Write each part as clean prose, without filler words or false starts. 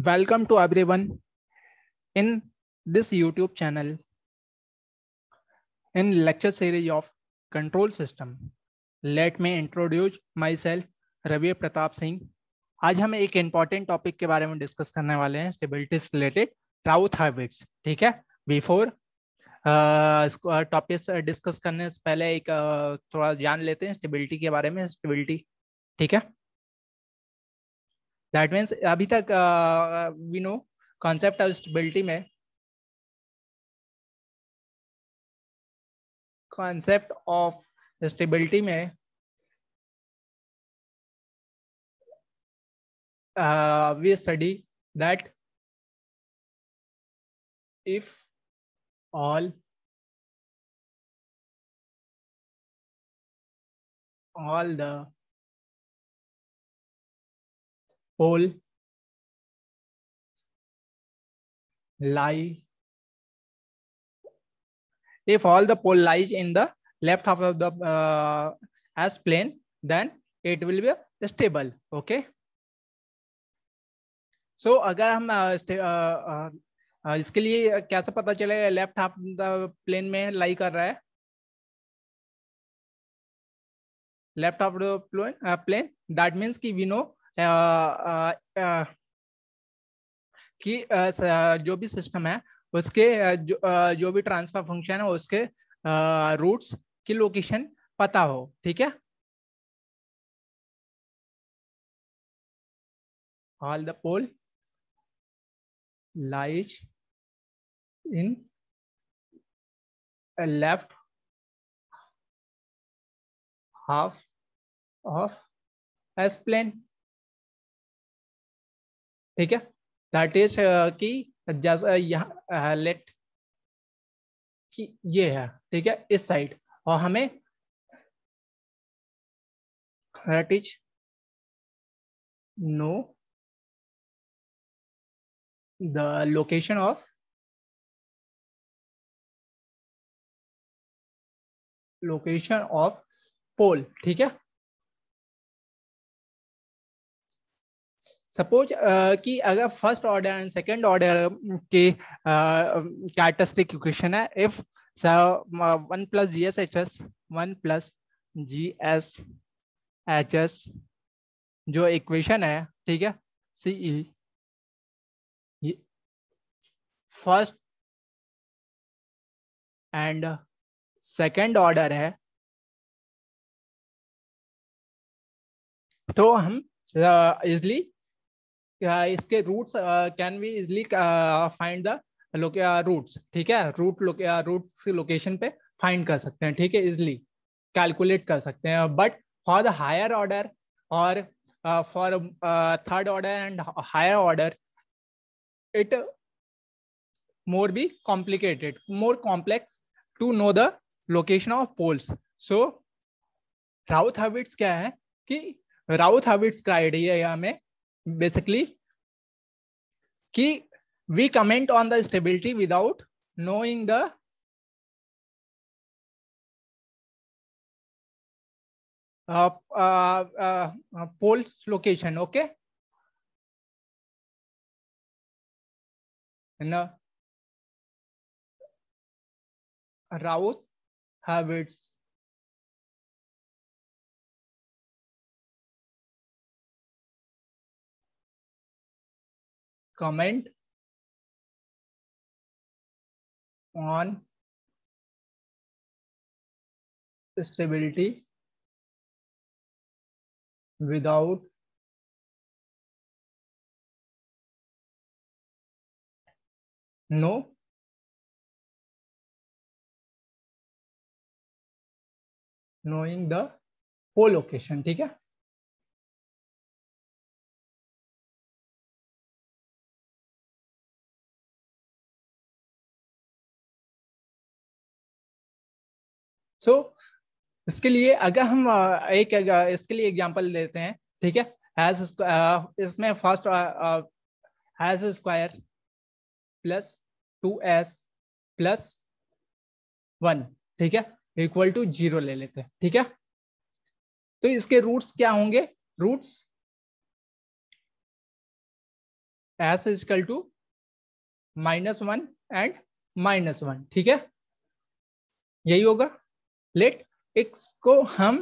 Welcome to everyone in this YouTube channel in lecture series of control system. Let me introduce myself, Ravi Pratap Singh. आज हम एक important topic के बारे में discuss करने वाले हैं, स्टेबिलिटी से रिलेटेड राउथ हैविट्स। ठीक है, बिफोर टॉपिक डिस्कस करने से पहले एक थोड़ा जान लेते हैं स्टेबिलिटी के बारे में। स्टेबिलिटी, ठीक है, दैट मीन्स अभी तक we know concept of stability में, कॉन्सेप्ट ऑफ स्टेबिलिटी में we study that if all the pole lie, if all the pole lies in the left half of the as plane, then it will be stable. Okay, so अगर हम इसके लिए कैसे पता चलेगा left half the plane में लाई कर रहा है? Left half the plane, that means कि वी नो कि जो भी सिस्टम है उसके जो भी ट्रांसफर फंक्शन है उसके रूट्स की लोकेशन पता हो। ठीक है, all the pole lies in left half of S plane. ठीक है, दैट इज कि जैसा यहाँ लेट कि ये है, ठीक है, इस साइड, और हमें that is know the location of pole. ठीक है, सपोज कि अगर first order and second order के कैरेक्टरिस्टिक इक्वेशन है, if 1 plus G S H S 1 plus G S H S जो इक्वेशन है, ठीक है, see first and second order है, तो हम इजली इसके roots can be easily find the roots. ठीक है, रूट्स की लोकेशन पे फाइंड कर सकते हैं। ठीक है, इजली कैलकुलेट कर सकते हैं। But for the higher order और for third order and higher order it more be complicated, more complex to know the location of poles. So राउथ habits क्या है कि राउथ हैबिट्स का आइडिया में बेसिकली कि we comment on the stability without knowing the poles location. Okay, and राउथ habits comment on stability without knowing the pole location। ठीक है, सो इसके लिए अगर हम इसके लिए एग्जांपल लेते हैं। ठीक है, एज इसमें first S square plus 2s plus 1, ठीक है, इक्वल टू 0 ले लेते हैं। ठीक है, तो इसके रूट्स क्या होंगे? Roots S is equal to -1 and -1, ठीक है, यही होगा। लेट इसको हम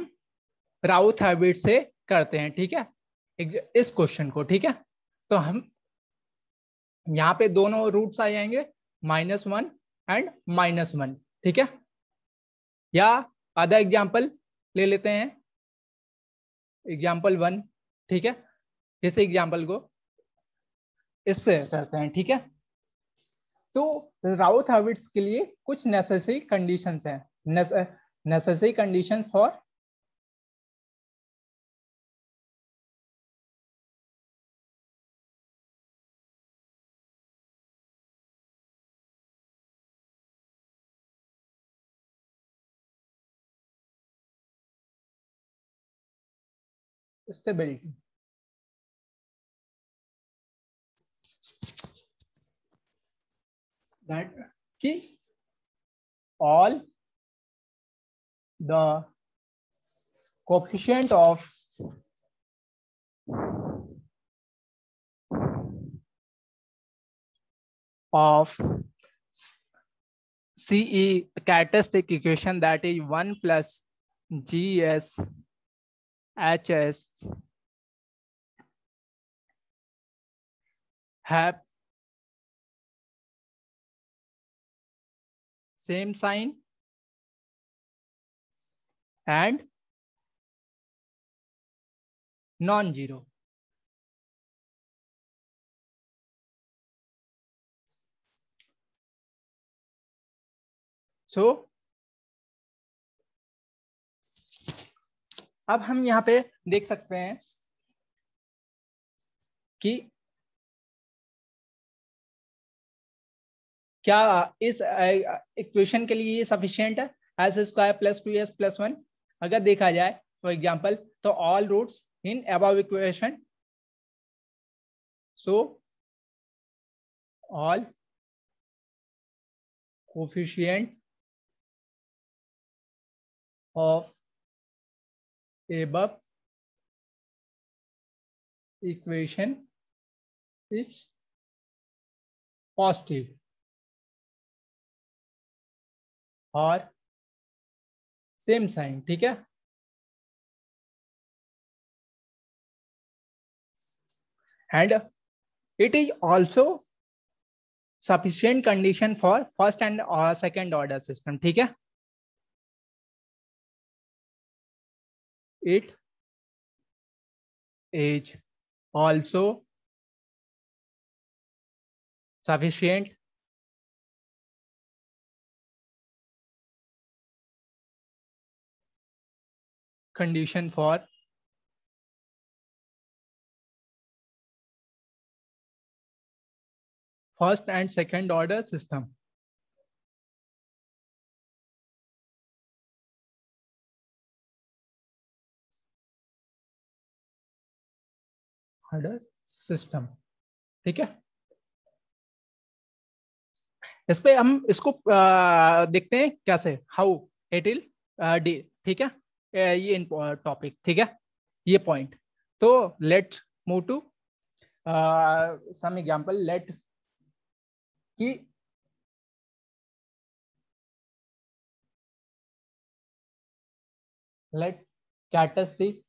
राउथ हैबिट से करते हैं, ठीक है, इस क्वेश्चन को, ठीक है। तो हम यहाँ पे दोनों रूट्स आ जाएंगे, -1 एंड -1, ठीक है। या आधा एग्जाम्पल ले लेते हैं, एग्जाम्पल 1, ठीक है। इस एग्जाम्पल को इससे करते हैं, ठीक है। तो राउथ हैबिट्स के लिए कुछ नेसेसरी कंडीशंस हैं, necessary conditions for stability. That कि all the coefficient of CE characteristic equation, that is 1 plus GS HS, have same sign and non-zero. So अब हम यहाँ पे देख सकते हैं कि क्या इस इक्वेशन के लिए ये सफिशिएंट है, S square plus 2s plus 1। अगर देखा जाए फॉर एग्जांपल, तो all roots in above equation, so all coefficient of above equation is positive और सेम साइन, ठीक है। And it is also sufficient condition for first and second order system, ठीक है। It is also sufficient condition for first and second order system. Order system, ठीक है। इस पे हम इसको देखते हैं कैसे, हाउ इट विल डी, ठीक है। ये टॉपिक, ठीक है, ये पॉइंट। तो let move to some example. Let कि let characteristic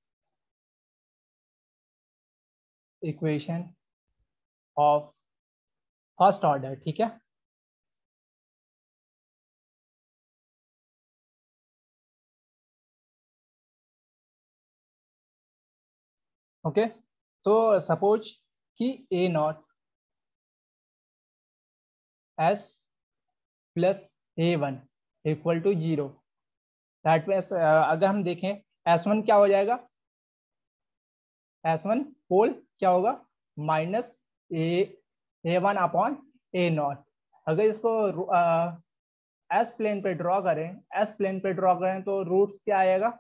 equation of first order, ठीक है। ओके, तो सपोज कि A not S plus A1 equal to 0। That means अगर हम देखें S1 क्या हो जाएगा, S1 पोल क्या होगा, माइनस A1 अपॉन A0। अगर इसको एस प्लेन पे ड्रॉ करें, एस प्लेन पे ड्रॉ करें तो रूट्स क्या आएगा,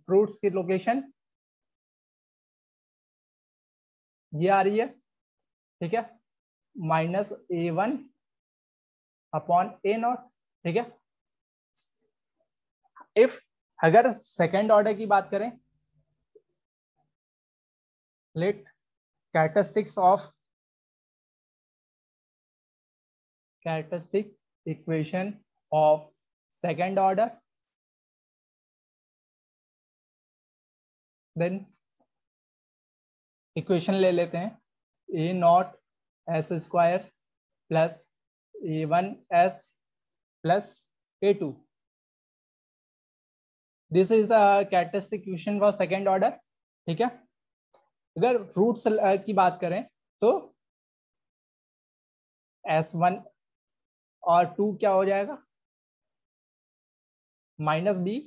रूट्स की लोकेशन ये आ रही है, ठीक है, -A1 अपॉन A0, ठीक है। इफ अगर सेकेंड ऑर्डर की बात करें, let characteristics equation of second order, then equation ले लेते हैं a not s square plus a one s plus a two. This is the characteristic equation for second order. ठीक है. अगर रूट्स की बात करें तो S1 और 2 क्या हो जाएगा, minus B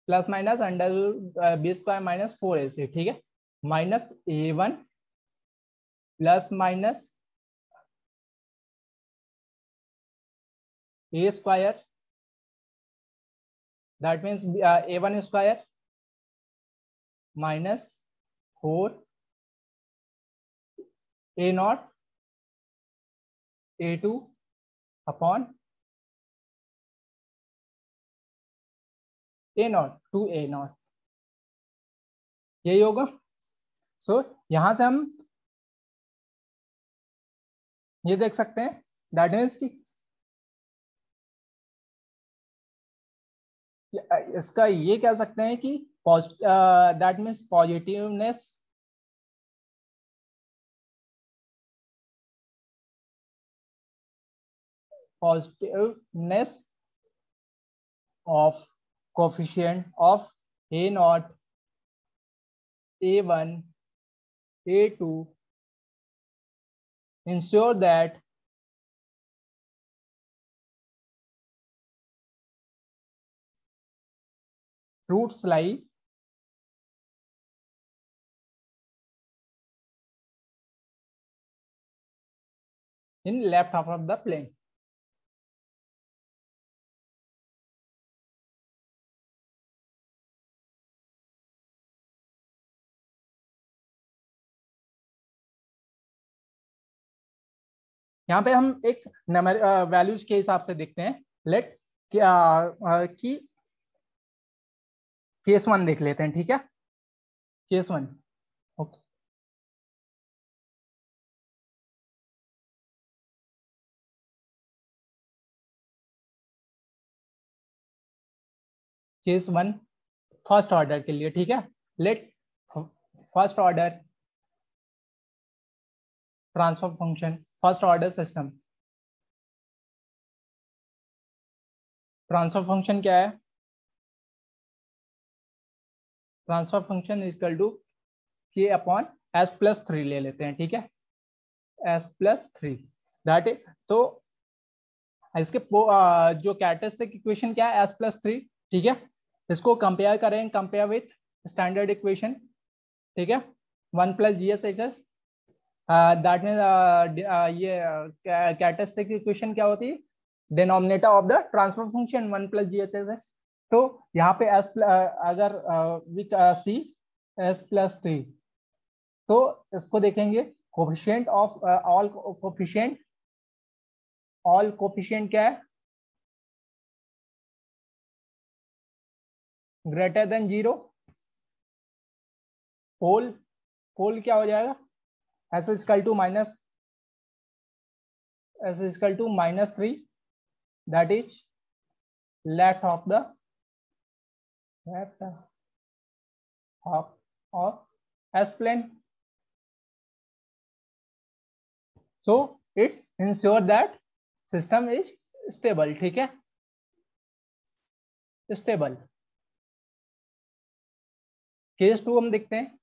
plus minus under B square minus 4ac. ठीक है. Minus A1 plus minus A square, that means A1 square minus 4 A naught A2 upon A naught 2 A naught. यही होगा. सो यहां से हम ये देख सकते हैं, दैट मीन्स की इसका ये कह सकते हैं कि that means positiveness of coefficient of A naught, A1, A2 ensure that roots lie in left half of the plane. यहाँ पे हम एक नंबर वैल्यूज के हिसाब से देखते हैं. लेट कि केस 1 देख लेते हैं. ठीक है. Case 1. Okay. Case 1 first order के लिए. ठीक है. Let first order transfer function, first order system. Transfer function क्या है, transfer function is equal to K upon S plus 3 ले लेते हैं. ठीक है. एस प्लस 3 दैट इज, तो इसके जो कैरेक्टरिस्टिक इक्वेशन क्या है, एस प्लस 3. ठीक है. इसको कंपेयर करें, कंपेयर विथ स्टैंडर्ड इक्वेशन. ठीक है. 1 plus G S H S, that mean ये कैरेक्टरिस्टिक इक्वेशन क्या होती है, denominator of the transfer function 1 plus ji H S S. तो यहाँ पे एस अगर वी सी एस प्लस 3, तो इसको देखेंगे कोफिशिएंट ऑफ ऑल कोफिशिएंट क्या है, ग्रेटर देन 0. पोल क्या हो जाएगा, S equal to -3, that is left half of S plane. So it's ensure that system is stable. ठीक है. स्टेबल. केस 2 हम देखते हैं.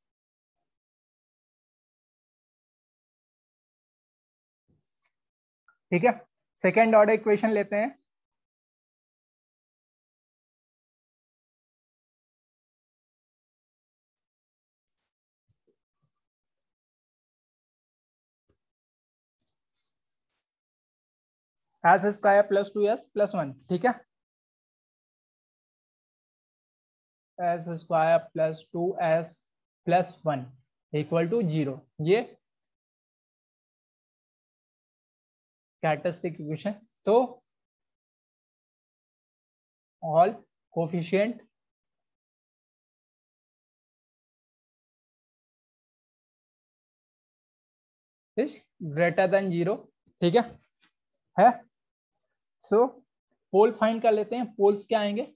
ठीक है. सेकेंड ऑर्डर इक्वेशन लेते हैं. S square plus 2s plus 1. ठीक है. S square plus 2s plus 1 equal to 0. ये कैरेक्टरिस्टिक इक्वेशन. तो all coefficient is greater than 0, ठीक है। सो पोल फाइंड कर लेते हैं। पोल्स क्या आएंगे,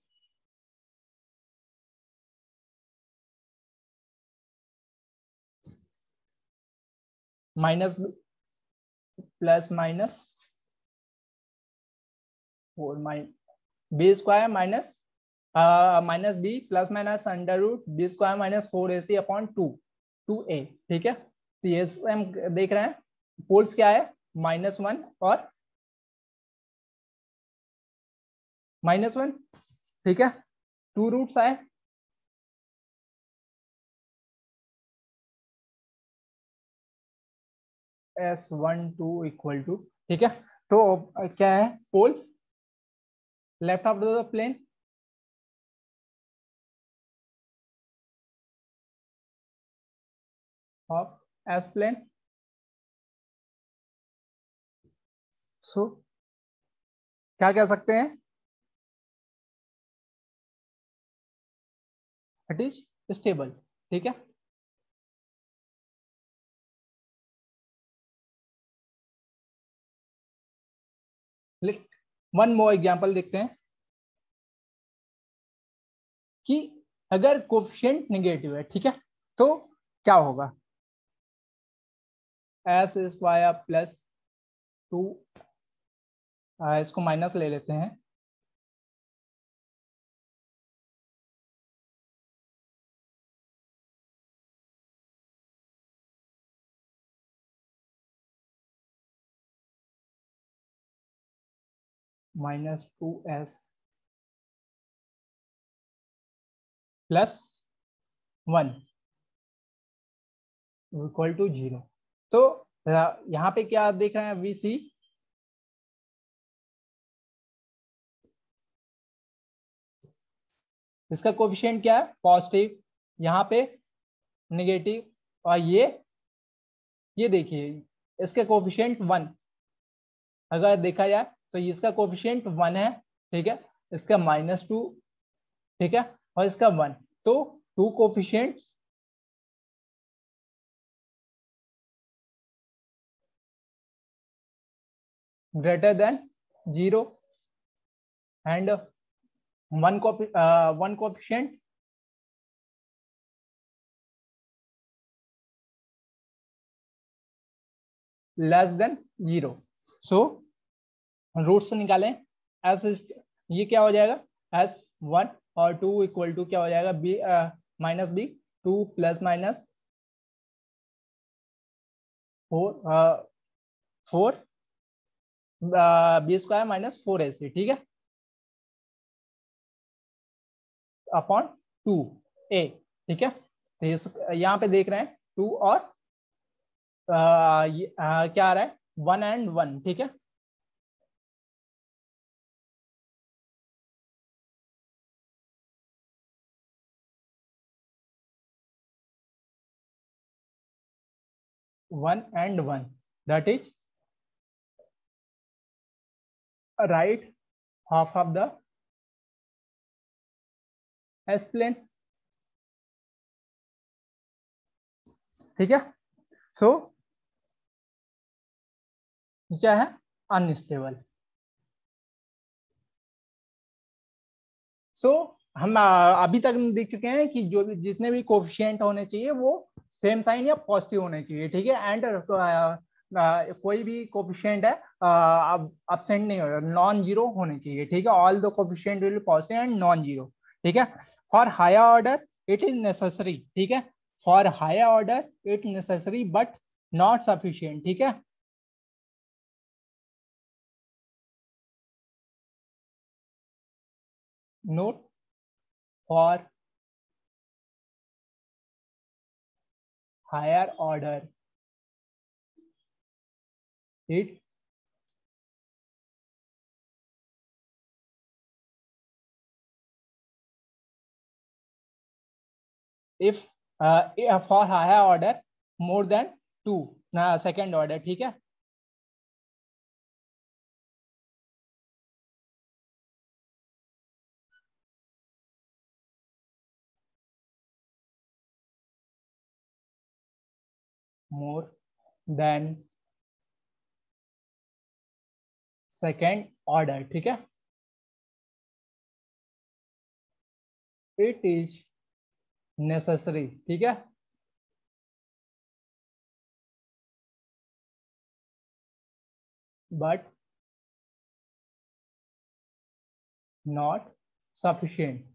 minus plus minus 4 B square minus minus B plus minus under root B square minus 4ac upon 2a, ठीक है। तो ये हम देख रहे हैं पोल्स क्या है, -1 और -1, ठीक है। 2 रूट्स आए, S12 इक्वल टू, ठीक है। तो क्या है poles, left of the plane, of S plane. So क्या कह सकते हैं, इट इज स्टेबल, ठीक है। वन मोर एग्जांपल देखते हैं कि अगर कोफिशिएंट नेगेटिव है, ठीक है, तो क्या होगा, एस स्क्वायर प्लस 2, इसको माइनस ले लेते हैं, -2s प्लस 1 इक्वल टू 0। तो यहाँ पे क्या देख रहे हैं, वी सी इसका कोफिशिएंट क्या है, पॉजिटिव, यहाँ पे नेगेटिव, और ये देखिए इसके कोफिशिएंट 1, अगर देखा जाए तो इसका कोफिशिएंट 1 है, ठीक है, इसका -2, ठीक है, और इसका 1, तो 2 coefficients greater than 0 and 1 coefficient less than 0। So root से निकालें, एस ये क्या हो जाएगा, S1 और 2 इक्वल टू क्या हो जाएगा, B minus B 2 plus minus 4 B square minus 4ac, ठीक है, अपॉन 2a, ठीक है। तो यहाँ पे देख रहे हैं 2 और क्या आ रहा है, 1 एंड 1, ठीक है। One and one, that is right half of the S plane, ठीक है। सो क्या है, अनस्टेबल। सो हम अभी तक देख चुके हैं कि जो भी जितने भी कोफिशिएंट होने चाहिए वो सेम साइन या पॉजिटिव होने चाहिए, ठीक है। एंड कोई भी कोफिशिएंट है absent नहीं हो, नॉन जीरो होने चाहिए, ठीक है। All the coefficient will be positive and non zero, ठीक है। For higher order it is necessary, ठीक है, for higher order it necessary but not sufficient, ठीक है। Note, for higher order it if for higher order more than 2 second order, ठीक है। more than second order, ठीक है। It is necessary, ठीक है, but not sufficient.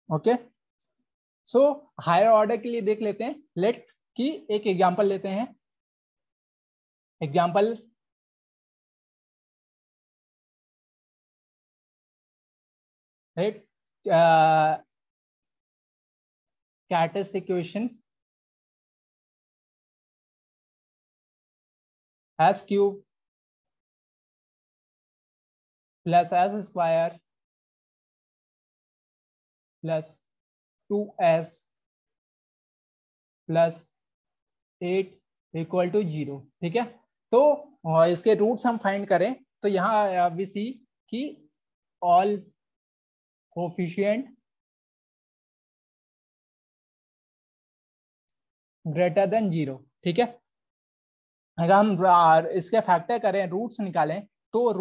Okay, so higher order के लिए देख लेते हैं। लेट की एक एग्जांपल लेते हैं। एग्जांपल लेट कैटेस्ट equation s cube plus s square plus 2s plus 8 equal to 0, ठीक है। तो इसके रूट्स हम फाइंड करें तो यहाँ वी सी कि ऑल कोफिशिएंट ग्रेटर देन 0, ठीक है। अगर हम इसके फैक्टर करें, रूट्स निकालें, तो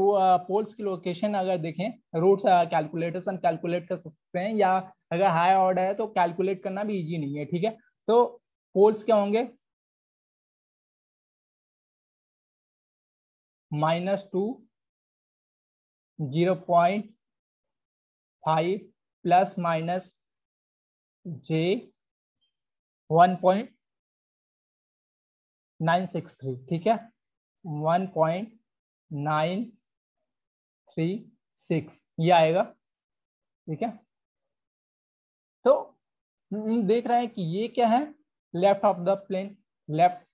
पोल्स की लोकेशन अगर देखें, रूट्स कैलकुलेटर्स हम कैलकुलेट कर सकते हैं, या अगर हाई ऑर्डर है तो कैलकुलेट करना भी इजी नहीं है, ठीक है। तो पोल्स क्या होंगे, -2 0.5 प्लस माइनस j 1.963, ठीक है, 1.936 ये आएगा, ठीक है। तो देख रहे हैं कि ये क्या है, left of the plane, left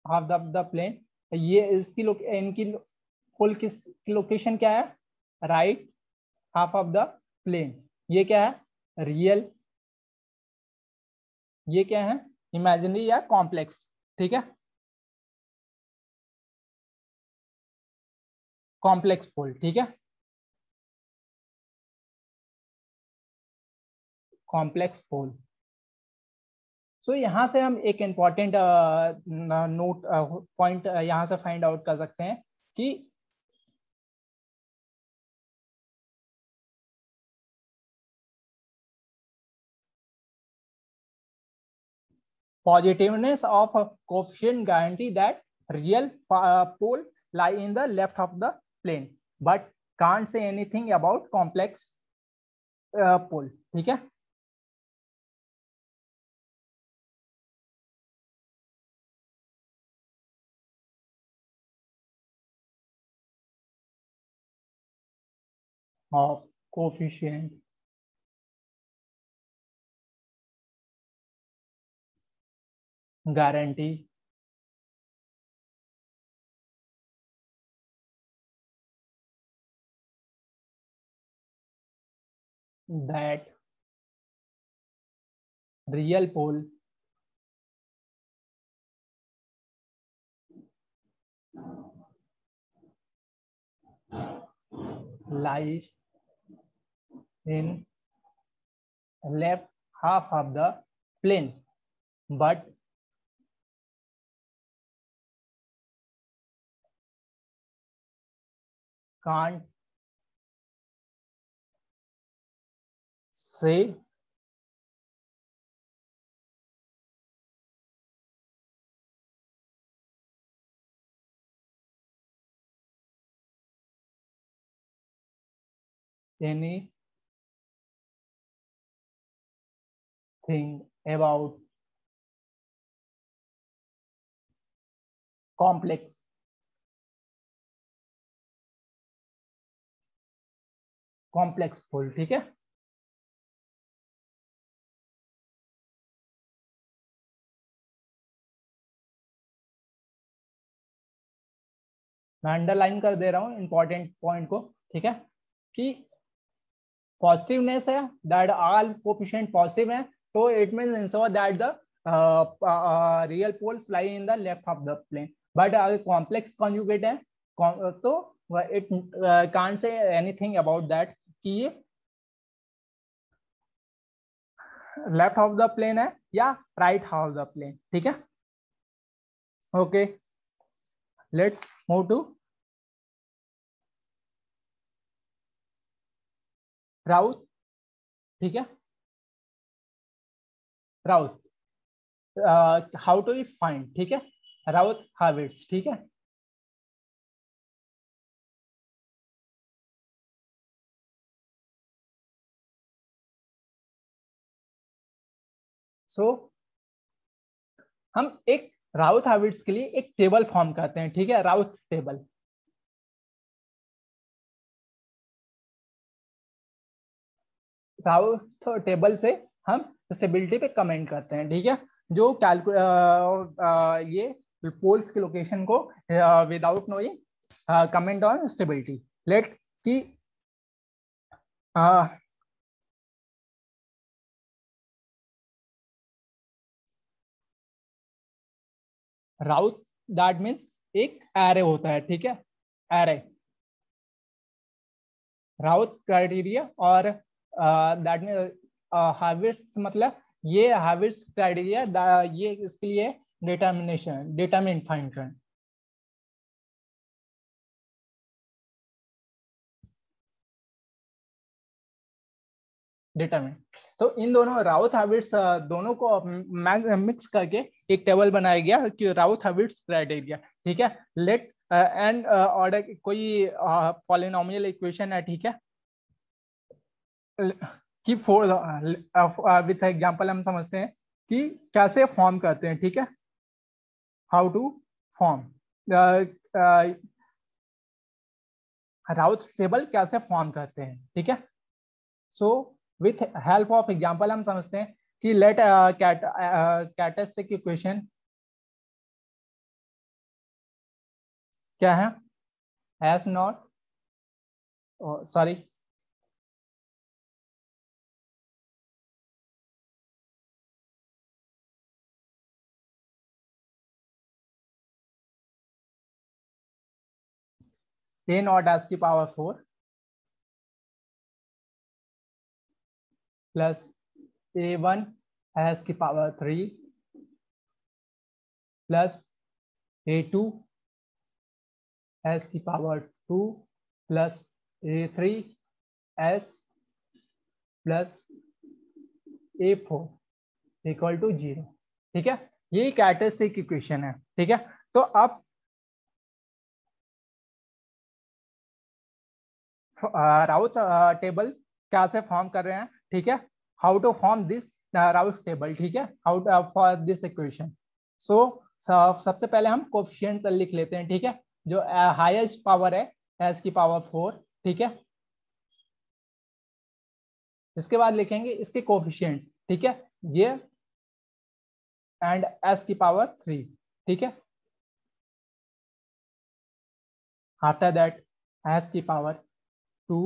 half the plane. ये इसकी इनकी फुल किस लोकेशन क्या है, right half of the plane. ये क्या है, रियल, ये क्या है, इमेजिनरी या कॉम्प्लेक्स, ठीक है, कॉम्प्लेक्स पोल, ठीक है, कॉम्प्लेक्स पोल। सो यहाँ से हम एक इंपॉर्टेंट नोट पॉइंट यहाँ से फाइंड आउट कर सकते हैं कि positiveness of a coefficient guarantee that real pole lie in the left of the plane, but can't say anything about complex pole, ठीक है। of coefficient guarantee that real pole lies in left half of the plane, but can't say anything about complex pole, ठीक है। मैं underline कर दे रहा हूँ important point को, ठीक है, कि पॉजिटिवनेस है, दैट ऑल कोएफिशिएंट पॉजिटिव है, तो it means ensure that the real poles lie in the left of the plane. But अगर कॉम्प्लेक्स कॉन्जुगेट है तो it can't say anything about that कि ये लेफ्ट हाफ द प्लेन है या right half the plane, ठीक है। Okay, let's move to Routh, ठीक है। राउथ, हाउ टू फाइंड, ठीक है, राउथ हार्विट्ज, ठीक है। सो हम एक राउथ हार्विट्ज के लिए एक टेबल फॉर्म करते हैं, ठीक है, राउथ टेबल। राउथ टेबल से हम स्टेबिलिटी पे कमेंट करते हैं, ठीक है, जो ये पोल्स की लोकेशन को without knowing comment on stability. Let की राउथ दैट मीन्स एक एरे होता है, ठीक है, एरे राउथ क्राइटेरिया। और दैट मीन हार्वेस्ट मतलब ये हार्वेस्ट क्राइटेरिया, ये इसके लिए डिटर्मिनेशन डिटर्मिन फाइंड करें। डिटरमिन, तो इन दोनों राउथ हार्विट्ज दोनों को मिक्स करके एक टेबल बनाया गया कि राउथ हार्विट्ज क्राइटेरिया, ठीक है। लेट एंड ऑर्डर कोई पॉलिनोमियल इक्वेशन है, ठीक है, कि फोर विथ एग्जांपल हम समझते हैं कि कैसे फॉर्म करते हैं, ठीक है, how to form Routh table कैसे फॉर्म करते हैं, ठीक है। So with help of example हम समझते हैं कि लेट कैरेक्टरिस्टिक इक्वेशन क्या है, S naught, sorry, A not S की पावर 4 प्लस A1 एस की पावर 3 प्लस A2 एस की power 2 plus A3 S plus A4 equal to 0, ठीक है। ये कैरेक्टरिस्टिक इक्वेशन है, ठीक है। तो अब राउथ टेबल कैसे फॉर्म कर रहे हैं, ठीक है, how to form this Routh table, ठीक है, how for this equation. So सबसे पहले हम कोफिशिएंट लिख लेते हैं, ठीक है, जो हाईएस्ट पावर है एस की पावर 4, ठीक है। इसके बाद लिखेंगे इसके कोफिशिएंट्स, ठीक है, ये एंड एस की पावर 3, ठीक है। आफ्टर दैट एस की पावर 2,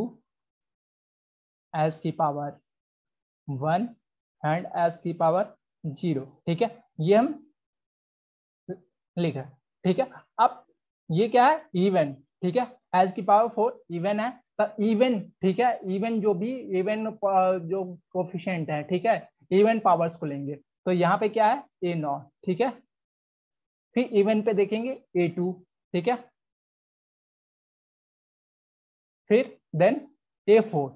एस की पावर 1 एंड एस की पावर 0, ठीक है, ये हम लिख रहे हैं, ठीक है। अब ये क्या है, इवन, ठीक है, एस की पावर 4 इवन है, तो इवन, ठीक है, इवन जो भी इवन जो कोफिशिएंट है, ठीक है, इवन पावर्स को लेंगे। तो यहाँ पे क्या है, A0, ठीक है, फिर इवन पे देखेंगे A2, ठीक है, फिर देन A4।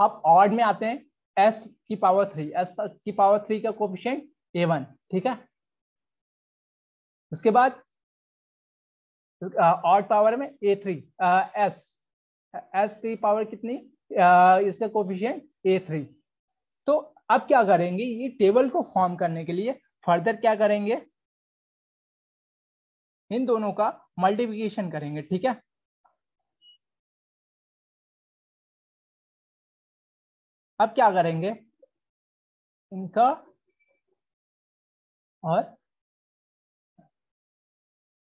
अब ऑड में आते हैं एस की पावर 3, एस की पावर 3 का कोफिशिएंट A1, ठीक है। उसके बाद ऑड पावर में A3 एस एस की पावर कितनी, इसका कोफिशिएंट A3। तो अब क्या करेंगे, ये टेबल को फॉर्म करने के लिए फर्दर क्या करेंगे, इन दोनों का मल्टीप्लिकेशन करेंगे, ठीक है। अब क्या करेंगे, इनका और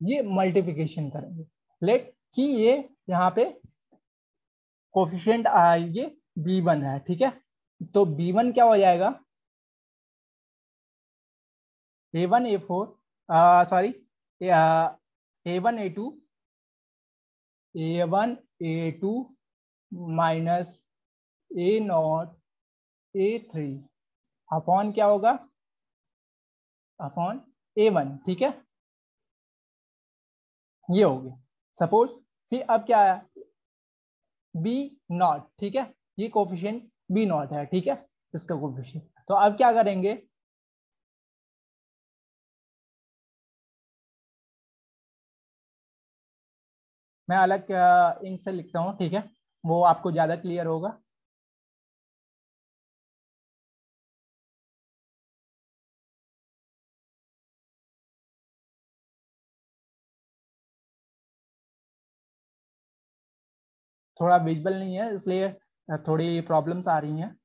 ये मल्टीप्लिकेशन करेंगे। लेट कि ये यहाँ पे कोफिशिएंट ये B1 है, ठीक है, तो B1 क्या हो जाएगा, A1 A4 sorry A1 A2 A1 A2 minus A not A3 upon क्या होगा, अपॉन A1, ठीक है, ये हो गया सपोज। फिर अब क्या आया, बी नॉट, ठीक है, ये कोफिशिएंट बी नॉट है, ठीक है, इसका कोफिशिएंट। तो अब क्या करेंगे, मैं अलग इंक से लिखता हूँ, ठीक है, वो आपको ज्यादा क्लियर होगा। थोड़ा विजुअल नहीं है इसलिए थोड़ी प्रॉब्लम्स आ रही हैं।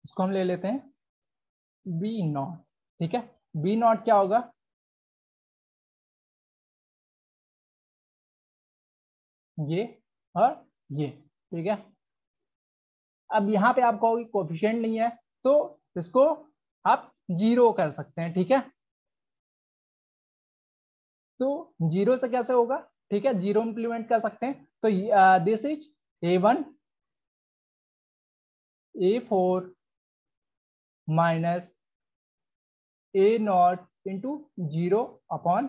इसको हम ले लेते हैं बी नॉट, ठीक है, बी नॉट क्या होगा, ये और ये, ठीक है। अब यहाँ पे आप कहोगे कोफिशिएंट नहीं है, तो इसको आप जीरो कर सकते हैं, ठीक है। तो जीरो से कैसे होगा, ठीक है, जीरो इंप्लीमेंट कर सकते हैं। तो this is A1 A4 minus A0 into zero upon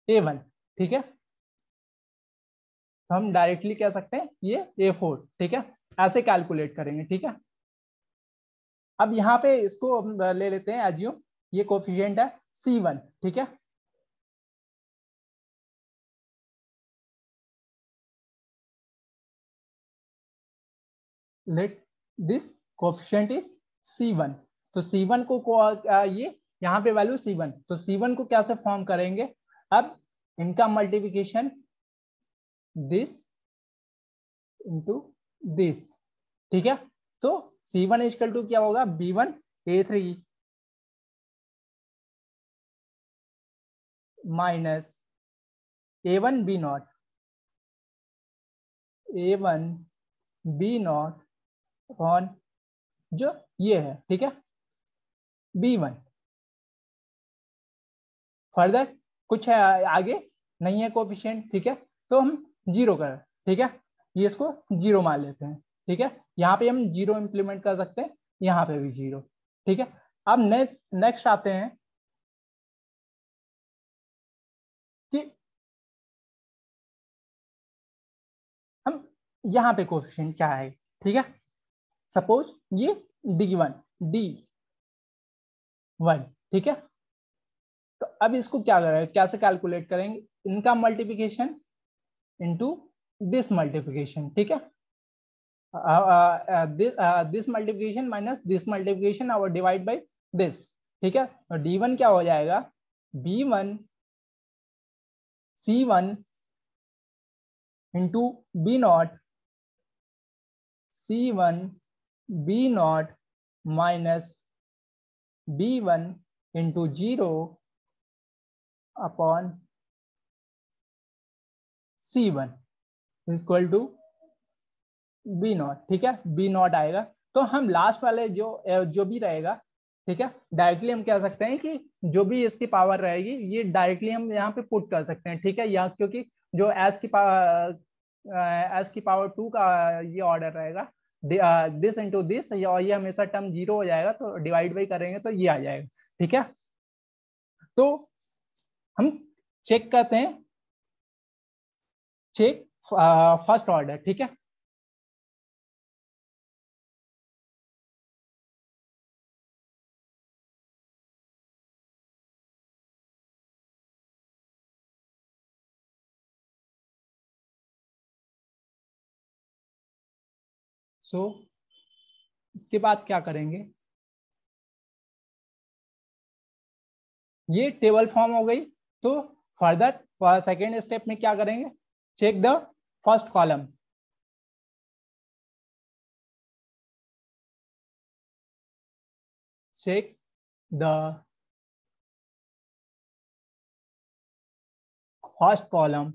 A1, ठीक है। तो हम डायरेक्टली कह सकते हैं ये A4, ठीक है, ऐसे कैलकुलेट करेंगे, ठीक है। अब यहाँ पे इसको हम ले लेते हैं एज्यूम, ये कोफिशिएंट है C1, ठीक है। Let this coefficient is C1। तो C1 ये यहाँ पे वैल्यू C1, तो C1 को कैसे फॉर्म करेंगे, अब इनका मल्टीप्लिकेशन दिस इंटू दिस, ठीक है। तो C1 इक्वल टू क्या होगा, B1 A3 minus A1 B0, A1 B0 upon जो ये है, ठीक है, B1। फर्दर कुछ है आगे नहीं है कोफिशिएंट, ठीक है, तो हम जीरो कर, ठीक है, ये इसको जीरो मान लेते हैं, ठीक है। यहाँ पे हम जीरो इंप्लीमेंट कर सकते हैं, यहाँ पे भी जीरो, ठीक है। अब नेक्स्ट आते हैं कि हम यहाँ पे कोफिशिएंट क्या है, ठीक है, सपोज ये D1, ठीक है। तो अब इसको क्या करें, कैसे कैलकुलेट करेंगे, इनका मल्टीप्लिकेशन इनटू दिस मल्टीप्लिकेशन, ठीक है, this multiplication minus this multiplication और डिवाइड बाय दिस, ठीक है। तो D1 क्या हो जाएगा, B1 C1 into B0 C1 B0 minus B1 into zero upon C1 equal to B0, ठीक है, B0 आएगा। तो हम लास्ट वाले जो भी रहेगा, ठीक है, डायरेक्टली हम कह सकते हैं कि जो भी इसकी पावर रहेगी ये डायरेक्टली हम यहाँ पे पुट कर सकते हैं, ठीक है, या क्योंकि जो एस की पावर 2 का ये ऑर्डर रहेगा, दिस इंटू दिस, और ये हमेशा टर्म जीरो हो जाएगा, तो डिवाइड बाई करेंगे तो ये आ जाएगा, ठीक है। तो हम चेक करते हैं, चेक फर्स्ट ऑर्डर, ठीक है। सो इसके बाद क्या करेंगे, ये टेबल फॉर्म हो गई। तो फर्दर सेकेंड स्टेप में क्या करेंगे, check the first column, check the first column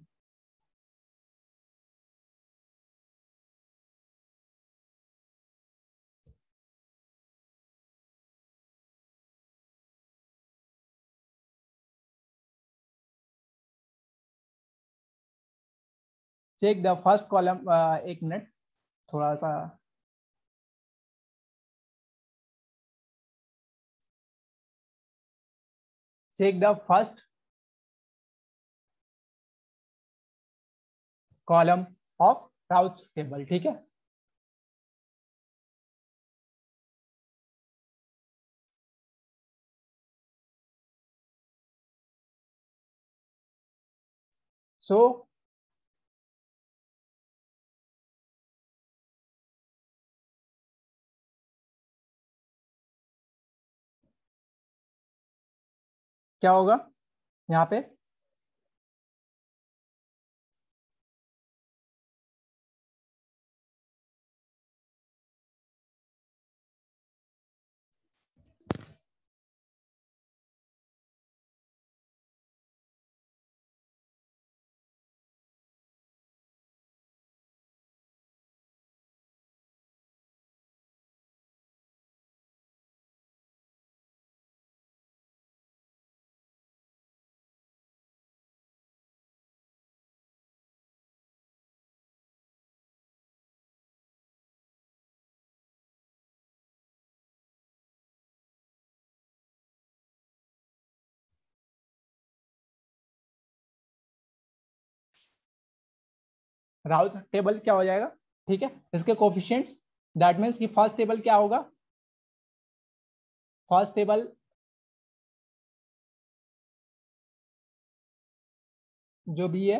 check the first column, एक मिनट थोड़ा सा, check the first column of Routh table, ठीक है। सो क्या होगा यहाँ पे, राउथ टेबल क्या हो जाएगा, ठीक है, इसके कोफिशिएंट्स, दैट मीन्स कि फर्स्ट टेबल क्या होगा, फर्स्ट टेबल जो भी है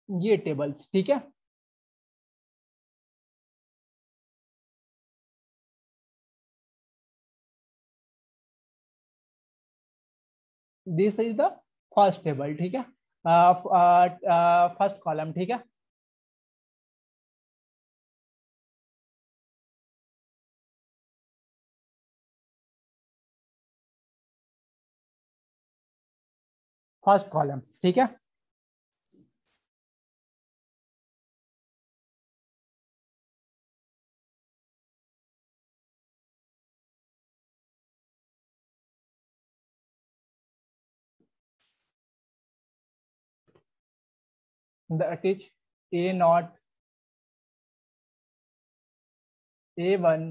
ये टेबल्स, ठीक है। This is the first table, ठीक है, फर्स्ट कॉलम, ठीक है। फर्स्ट कॉलम, ठीक है। That is A naught, A1,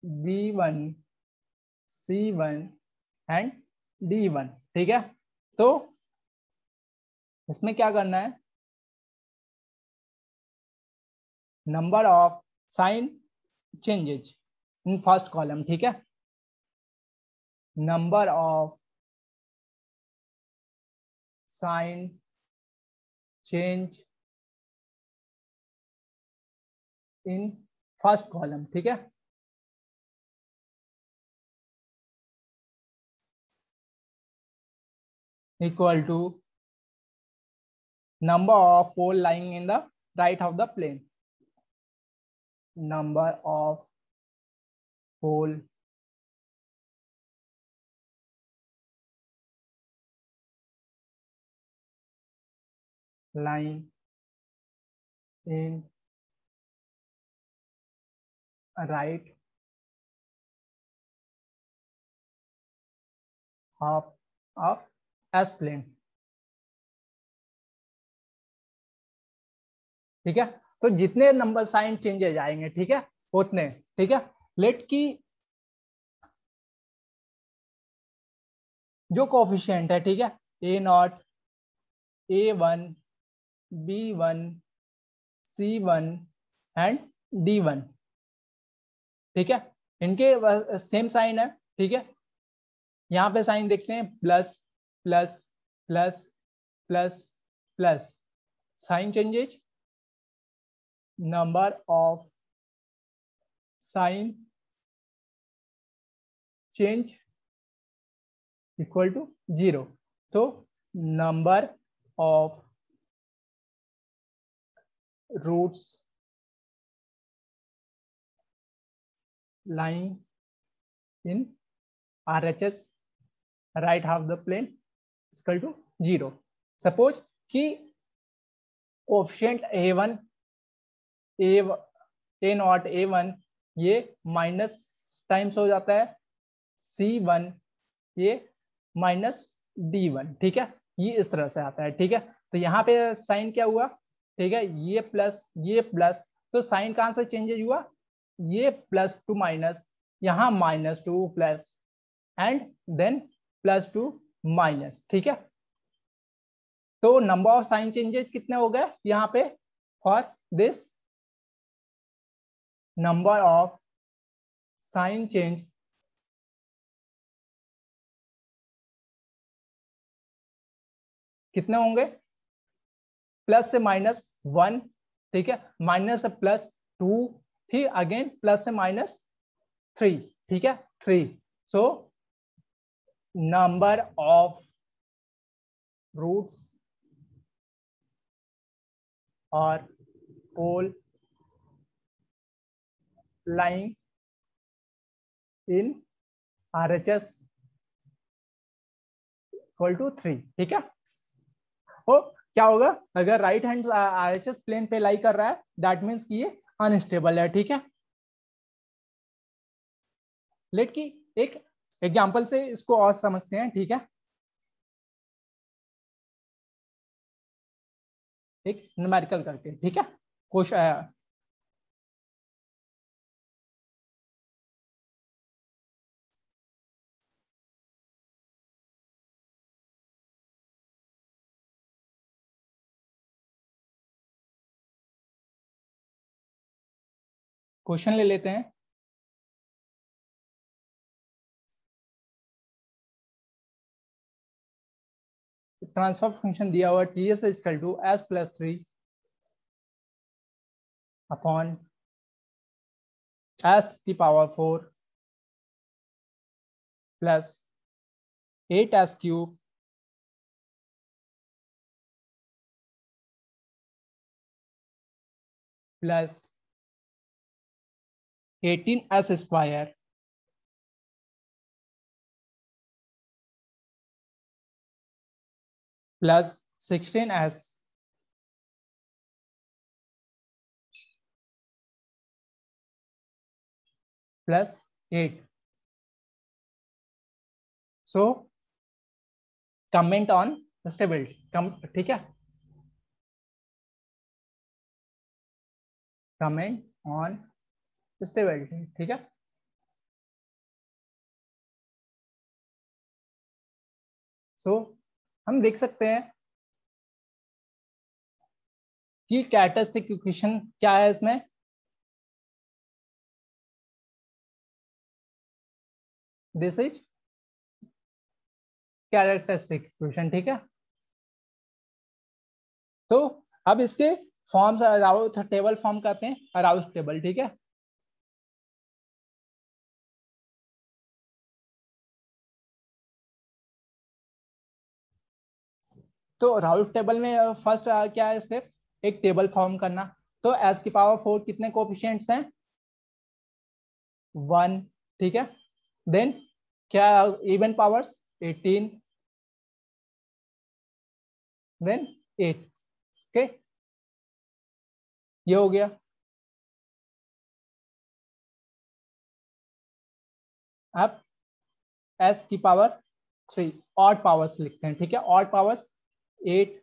B1, C1 and D1, ठीक है। तो इसमें क्या करना है, number of sign changes in first column, ठीक है, number of sign change in first column, ठीक है, equal to number of pole lying in the right of the plane, number of pole lying in right half of S plane, ठीक है। तो जितने number sign changes आएंगे, ठीक है, उतने, ठीक है, लेट की जो कोफिशिएंट है, ठीक है, A0, A1, B1, C1 and D1, ठीक है, इनके सेम साइन है, ठीक है। यहाँ पे साइन देखते हैं, plus plus plus plus plus, sign changes, number of sign change equal to 0। तो number of roots lying in RHS right half the plane equal to 0। Suppose कि कोफिशिएंट A1, A0, A1 ये -6 times हो जाता है C1 ये minus D1, ठीक है, ये इस तरह से आता है, ठीक है। तो यहाँ पे साइन क्या हुआ, ठीक है, ये प्लस, तो साइन कहाँ से चेंजेज हुआ, ये प्लस टू माइनस, यहाँ minus to plus and then plus to minus, ठीक है। तो नंबर ऑफ साइन चेंजेस कितने हो गए यहाँ पे, for this number of sign change कितने होंगे, प्लस से माइनस 1, ठीक है, माइनस से प्लस 2, फिर अगेन प्लस से माइनस 3, ठीक है, 3। सो नंबर ऑफ रूट्स और pole lying in RHS equal to 3, ठीक है। ओ क्या होगा, अगर राइट हैंड RHS प्लेन पे लाई कर रहा है दैट मीन्स कि ये अनस्टेबल है, ठीक है। लेट की एक एग्जांपल से इसको और समझते हैं, ठीक है। एक न्यूमेरिकल करके, ठीक है, क्वेश्चन क्वेश्चन ले लेते हैं। ट्रांसफर फंक्शन दिया हुआ TS equal to S+3 upon S⁴ plus 8S³ plus 18S² plus 16S plus 8। So comment on stability, ठीक है, कमेंट ऑन स्टेबिलिटी, ठीक है। सो हम देख सकते हैं कि कैरेक्टरिस्टिक इक्वेशन क्या है इसमें, दिस इज कैरेक्टरिस्टिक इक्वेशन, ठीक है। तो अब इसके फॉर्म्स टेबल फॉर्म करते हैं, अराउज टेबल, ठीक है। तो राउस टेबल में फर्स्ट क्या है स्टेप, एक टेबल फॉर्म करना। तो S⁴ कितने कोएफिशिएंट्स हैं, 1, ठीक है। देन क्या इवन पावर्स 18, देन 8, ओके, ये हो गया। अब S⁴ ऑड पावर्स लिखते हैं, ठीक है, ऑड पावर्स 8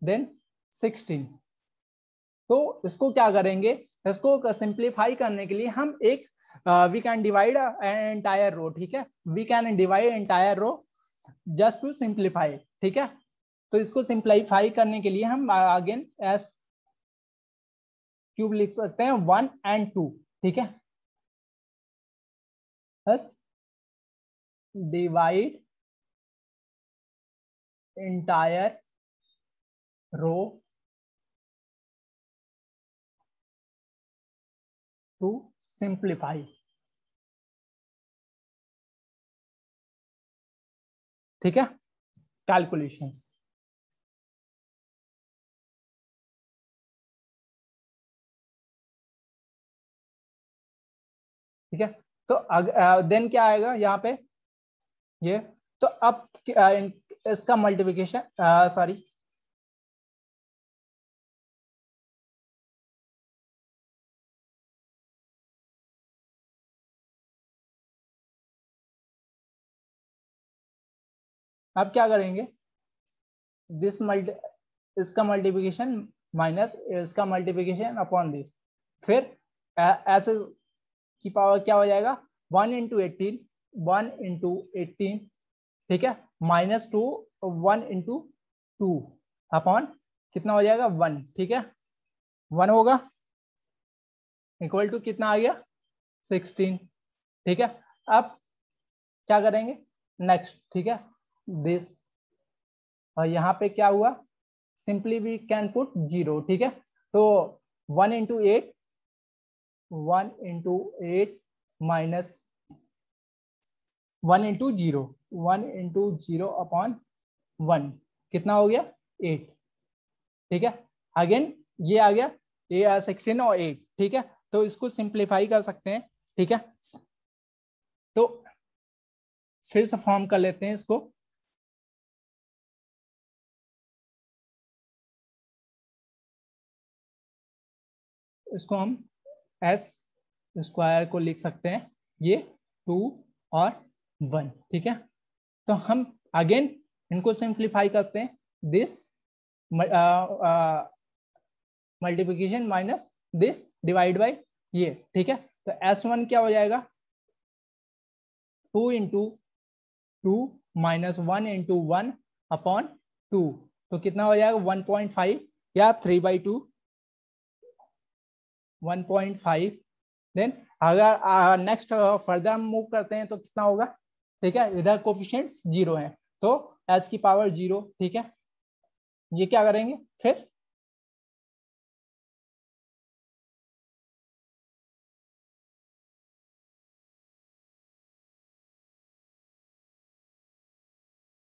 देन 16। तो इसको क्या करेंगे, इसको सिंप्लीफाई करने के लिए हम एक we can divide entire row, ठीक है, we can divide entire row just to simplify, ठीक है। तो इसको सिंप्लीफाई करने के लिए हम अगेन S³ लिख सकते हैं 1 and 2, ठीक है। First divide entire row to simplify, ठीक है, कैलकुलेशंस, ठीक है। तो देन क्या आएगा यहाँ पे, ये तो अब इसका मल्टीप्लिकेशन, सॉरी अब क्या करेंगे, दिस इसका मल्टीप्लिकेशन माइनस इसका मल्टीप्लिकेशन अपॉन दिस, फिर ऐसे की पावर क्या हो जाएगा, 1 इंटू 18, 1 इंटू 18, ठीक है, माइनस 2, 1 इंटू 2 अपॉन कितना हो जाएगा 1, ठीक है, 1 होगा, इक्वल टू कितना आ गया 16, ठीक है। अब क्या करेंगे नेक्स्ट, ठीक है, दिस, और यहाँ पे क्या हुआ, सिंपली वी कैन पुट 0, ठीक है, तो 1 into 8, 1 into 8 minus 1 into 0, 1 into 0 upon 1 कितना हो गया 8, ठीक है, अगेन ये आ गया, ये 16 और 8, ठीक है, तो इसको सिंप्लीफाई कर सकते हैं, ठीक है, तो फिर से फॉर्म कर लेते हैं इसको, इसको हम एस स्क्वायर को लिख सकते हैं, ये 2 और 1, ठीक है, तो हम अगेन इनको सिंप्लीफाई करते हैं, this multiplication minus this divide by ये, ठीक है, तो S1 क्या हो जाएगा 2 इंटू 2 माइनस 1 इंटू 1 अपॉन 2, तो कितना हो जाएगा 1.5 या 3/2, 1.5, देन अगर नेक्स्ट फर्दर हम मूव करते हैं तो कितना होगा, ठीक है, इधर कोफिशिएंट्स 0 है, तो s की पावर 0, ठीक है, ये क्या करेंगे फिर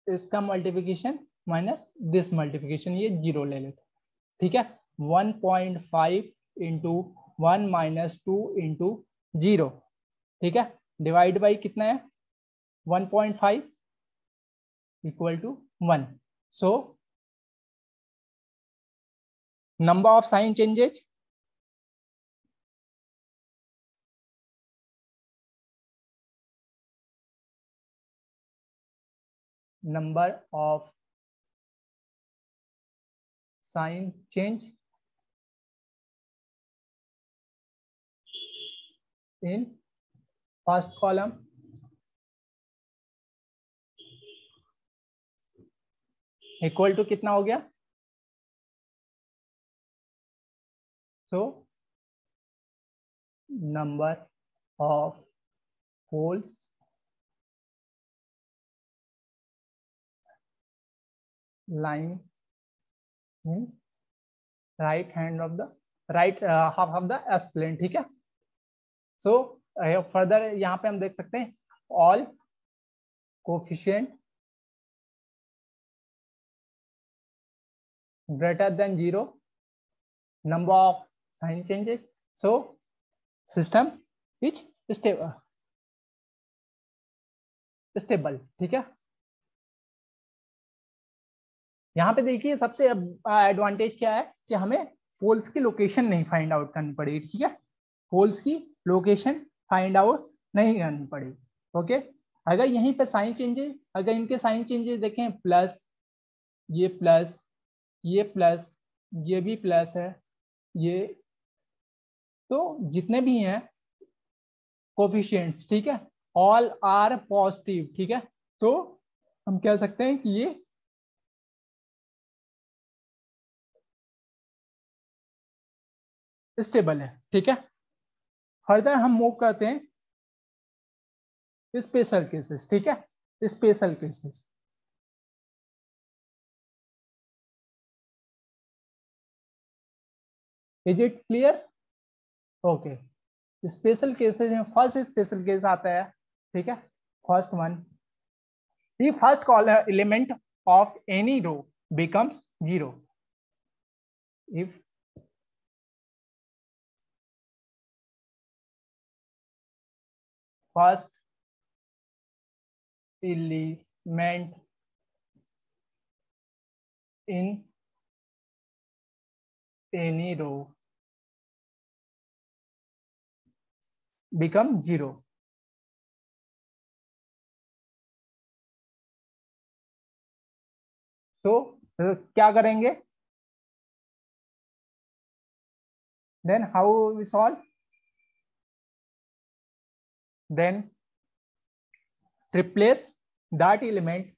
इसका मल्टीप्लिकेशन माइनस दिस मल्टीप्लिकेशन, ये 0 ले लेते, ठीक है, 1.5 इंटू 1 माइनस 2 इंटू 0, ठीक है, डिवाइड बाई कितना है 1.5 equal to 1, so number of sign changes, number of sign change in first column equal to कितना हो गया, so number of poles lying in right hand of the right half of the S plane, ठीक है, so further यहाँ पे हम देख सकते हैं all coefficient greater than 0, number of sign changes, so system is stable, ठीक है, यहाँ पे देखिए सबसे एडवांटेज क्या है कि हमें पोल्स की लोकेशन नहीं फाइंड आउट करनी पड़ेगी, ठीक है, पोल्स की लोकेशन फाइंड आउट नहीं करनी पड़ेगी, ओके, अगर यहीं पे साइन चेंजेस, अगर इनके साइन चेंजेस देखें प्लस, ये प्लस, ये प्लस, ये भी प्लस है, ये, तो जितने भी हैं कोफिशिएंट्स, ठीक है, ऑल आर पॉजिटिव, ठीक है, तो हम कह सकते हैं कि ये स्टेबल है, ठीक है, फर्दर हम मूव करते हैं स्पेशल केसेस, ठीक है, special cases, is it clear, okay, special cases में फर्स्ट स्पेशल केस आता है, ठीक है, first one, the first element of any row becomes 0 if first element in any row become 0, तो क्या करेंगे, then how we solve, then replace that element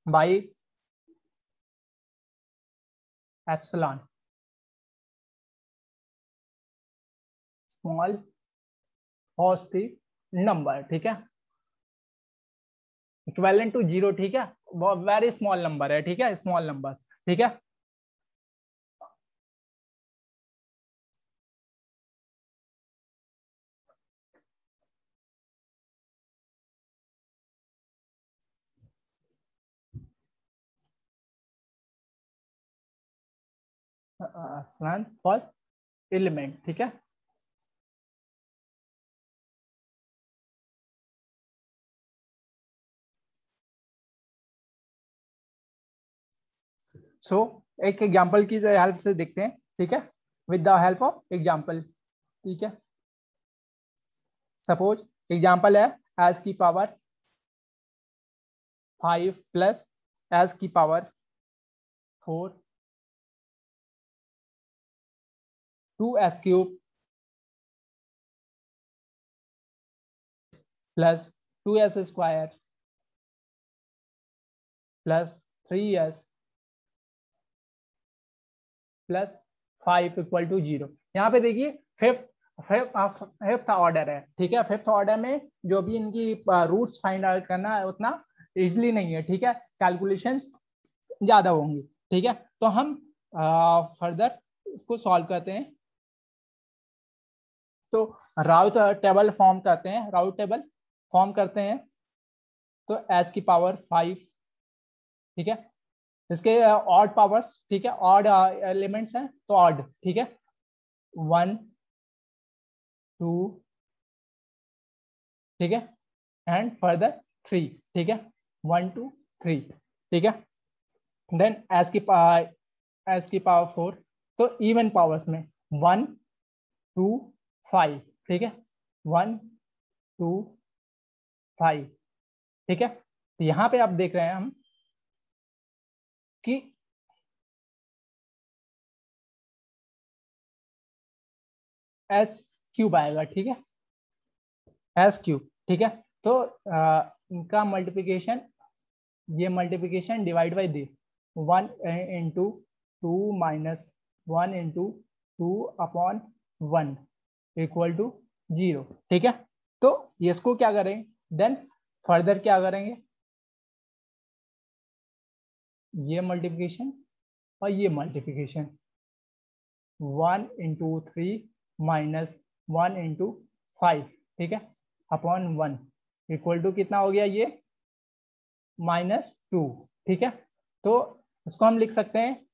by epsilon small positive number, ठीक है, equivalent to 0, ठीक है, very small number है, ठीक है, स्मॉल नंबर्स, ठीक है। फर्स्ट एलिमेंट, ठीक है, सो एक एग्जांपल की हेल्प से देखते हैं, ठीक है, with the help of example, ठीक है। सपोज एग्जांपल है एस की पावर 5 प्लस एस की power 4 2s cube plus 2s square plus 3s plus 5 equal to 0। यहाँ पे देखिए फिफ्थ ऑर्डर है, ठीक है, फिफ्थ ऑर्डर में जो भी इनकी रूट्स फाइंड आउट करना है उतना इजली नहीं है, ठीक है, कैलकुलेशंस ज्यादा होंगी, ठीक है। तो हम फर्दर इसको सॉल्व करते हैं। तो राउट टेबल फॉर्म करते हैं, राउट टेबल फॉर्म करते हैं। तो एस की पावर 5, ठीक है, इसके ऑड पावर्स, ठीक है, ऑड एलिमेंट्स हैं तो ऑड, ठीक है, 1 2, ठीक है, एंड फर्दर 3, ठीक है, 1 2 3, ठीक है। देन एस की पावर 4, तो इवन पावर्स में 1 2 5, ठीक है, 1 2 5, ठीक है। तो यहाँ पे आप देख रहे हैं हम कि एस क्यूब आएगा, ठीक है, एस क्यूब, ठीक है। तो इनका मल्टीप्लिकेशन, ये multiplication divide by this 1 into 2 minus 1 into 2 upon 1 equal to 0, ठीक है। तो इसको क्या करेंगे, देन फर्दर क्या करेंगे, ये मल्टीप्लिकेशन और ये मल्टीप्लिकेशन 1 इंटू 3 माइनस 1 इंटू 5, ठीक है, अपॉन 1 इक्वल टू कितना हो गया, ये -2, ठीक है। तो इसको हम लिख सकते हैं,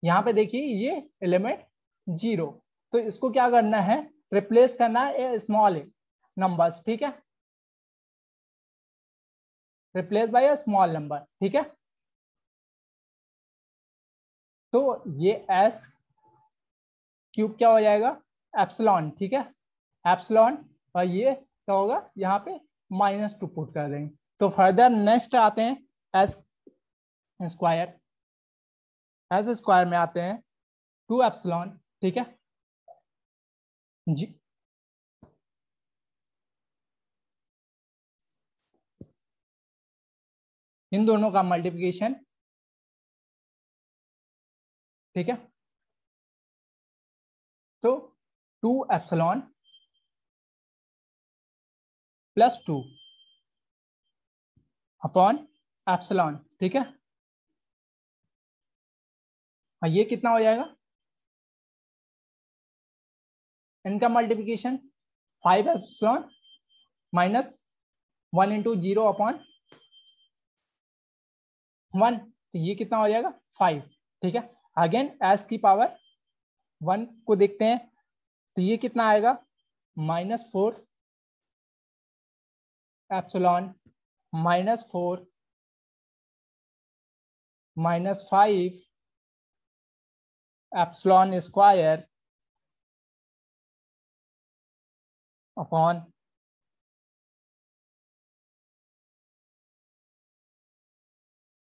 यहाँ पे देखिए ये एलिमेंट 0, तो इसको क्या करना है, रिप्लेस करना है स्मॉल नंबर्स, ठीक है, replace by a small number, ठीक है। तो ये एस क्यूब क्या हो जाएगा, एप्सिलॉन, ठीक है, एप्सिलॉन, और ये क्या होगा, यहाँ पे -2 पुट कर देंगे। तो फर्दर नेक्स्ट आते हैं एस स्क्वायर, एस स्क्वायर में आते हैं 2 एप्सिलॉन, ठीक है, इन दोनों का मल्टीप्लिकेशन, ठीक है, तो 2 एप्सिलॉन प्लस 2 अपॉन एप्सिलॉन, ठीक है, और ये कितना हो जाएगा, इनका multiplication 5 epsilon minus 1 into 0 upon 1, तो ये कितना हो जाएगा 5, ठीक है। अगेन एस की पावर 1 को देखते हैं, तो ये कितना आएगा -4 epsilon -4 -5 epsilon square upon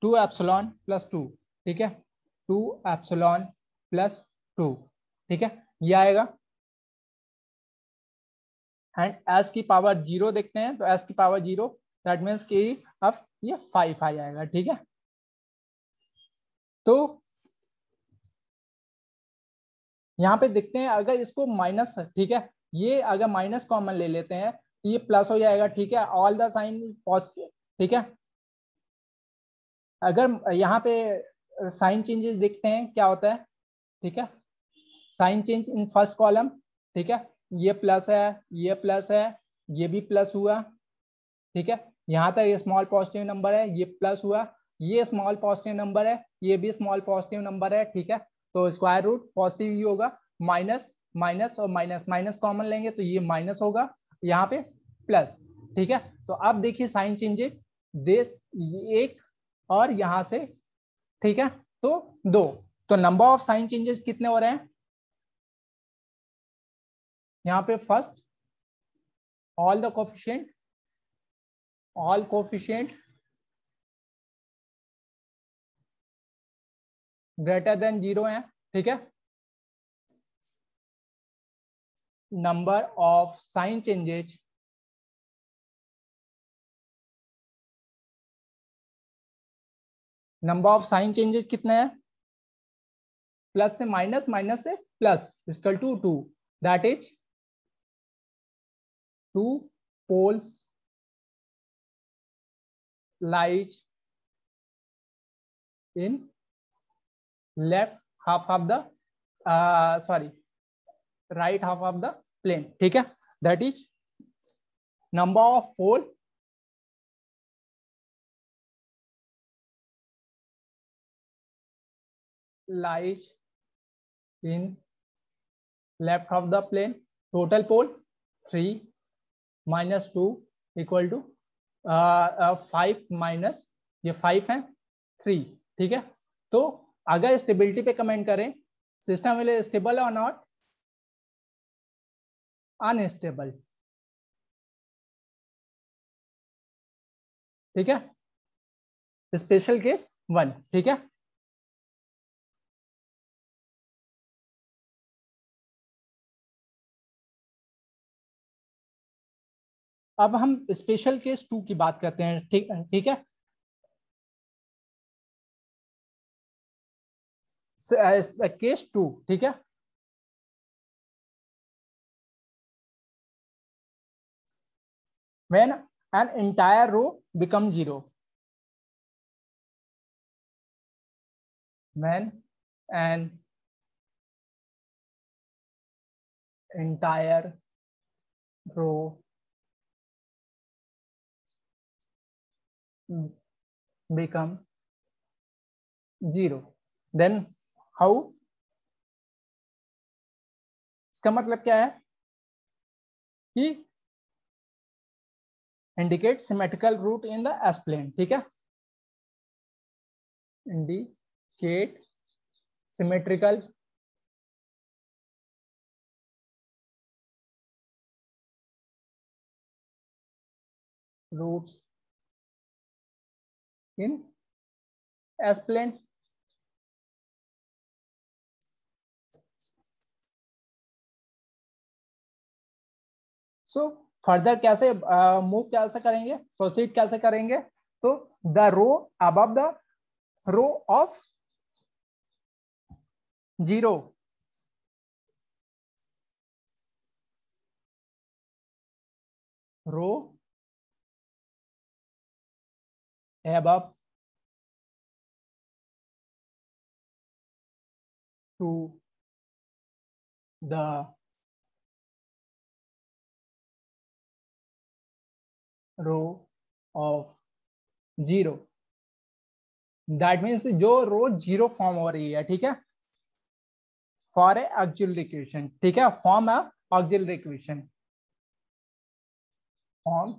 2 epsilon + 2, ठीक है, 2 एप्सिलॉन + 2, ठीक है, ये आएगा। एंड s की पावर 0 देखते हैं, तो s की पावर 0 दैट मीन्स कि अब ये 5 आ जाएगा, ठीक है। तो यहाँ पे देखते हैं अगर इसको माइनस, ठीक है, ये अगर माइनस कॉमन ले लेते हैं तो ये प्लस हो जाएगा, ठीक है, ऑल द साइन पॉजिटिव, ठीक है। अगर यहाँ पे साइन चेंजेस देखते हैं क्या होता है, ठीक है, sign change in first column, ठीक है, ये प्लस है, ये प्लस है, ये भी प्लस हुआ, ठीक है, यहाँ तक ये स्मॉल पॉजिटिव नंबर है, ये प्लस हुआ, ये स्मॉल पॉजिटिव नंबर है, ये भी स्मॉल पॉजिटिव नंबर है, ठीक है। तो स्क्वायर रूट पॉजिटिव ही होगा, माइनस माइनस और माइनस माइनस कॉमन लेंगे तो ये माइनस होगा, यहाँ पे प्लस, ठीक है। तो अब देखिए साइन चेंजेस दिस एक और यहाँ से, ठीक है, तो 2, तो नंबर ऑफ साइन चेंजेस कितने हो रहे हैं यहाँ पे, first all the coefficient, all coefficient greater than 0 है, ठीक है। Number of sign changes number of sign changes कितने हैं, प्लस से माइनस, माइनस से प्लस equal to 2, that is 2 poles lies in left half of the sorry right half of the plane, ठीक है, that is number of pole lies in left half the plane, total pole 3 minus 2 equal to 5 minus ये 5 है 3, ठीक है। तो अगर stability पे comment करें, सिस्टम विल स्टेबल और नॉट अनस्टेबल, ठीक है, स्पेशल केस 1, ठीक है। अब हम स्पेशल केस 2 की बात करते हैं, ठीक ठीक है। केस 2, ठीक है, when an entire row becomes 0, when an entire row become 0, then how, इसका मतलब क्या है कि indicate symmetrical root in the S plane, ठीक है, indicate symmetrical roots in S plane. So further कैसे मूव कैसे करेंगे, प्रोसीड कैसे करेंगे, तो the row above the row of 0, row above to the row of 0, that means जो row 0 form हो रही है, ठीक है, फॉर ए ऑक्सिलरी इक्वेशन, ठीक है, form a auxiliary equation, form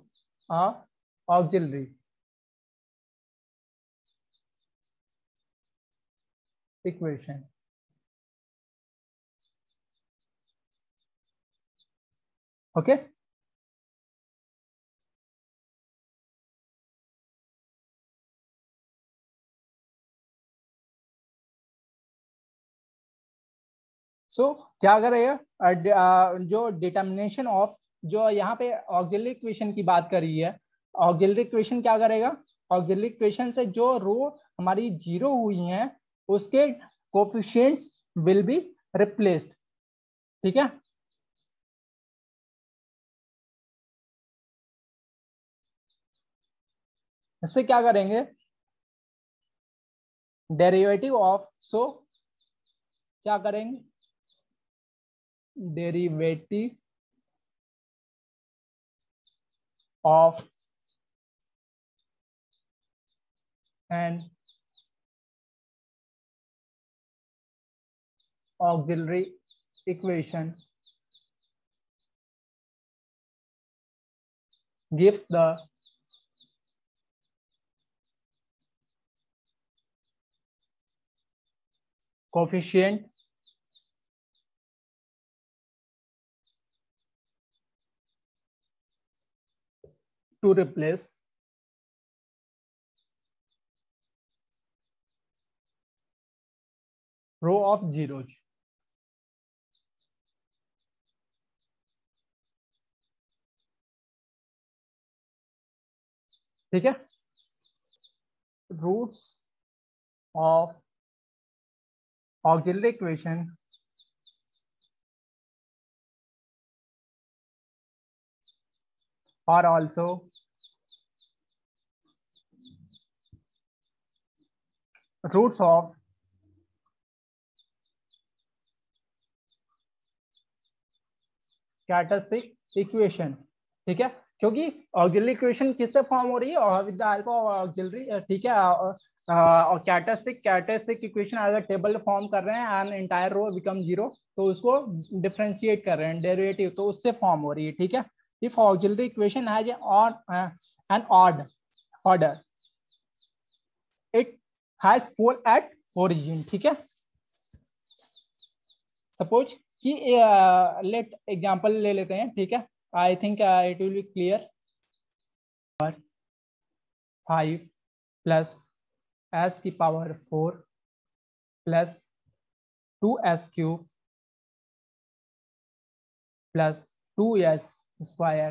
a auxiliary equation. Okay, so क्या करेगा, जो डिटर्मिनेशन ऑफ, जो यहाँ पे ऑक्सिलरी इक्वेशन की बात कर रही है, ऑक्सिलरी इक्वेशन क्या करेगा, ऑक्सिलरी इक्वेशन से जो रो हमारी जीरो हुई हैं उसके कोफिशिएंट्स विल बी रिप्लेस्ड। ठीक है, इससे क्या करेंगे, डेरिवेटिव ऑफ, सो क्या करेंगे, derivative of an auxiliary equation gives the coefficient to replace row of zeros। ठीक है, roots of auxiliary equation are also roots of characteristic equation. ठीक है, क्योंकि ऑक्सिलरी इक्वेशन किससे फॉर्म हो रही है, और विद ऑक्सिलरी। ठीक है, और कैरेक्टरिस्टिक इक्वेशन अगर टेबल फॉर्म कर रहे हैं and entire row become zero, तो उसको डिफरेंशिएट कर रहे हैं डेरिवेटिव, तो उससे फॉर्म हो रही है। ठीक है, if auxiliary equation has an odd order, it has four at origin. ठीक है, सपोज कि लेट एग्जांपल ले लेते हैं। ठीक है, I think it will be clear. 5 plus S की power 4 plus 2s cube plus 2s square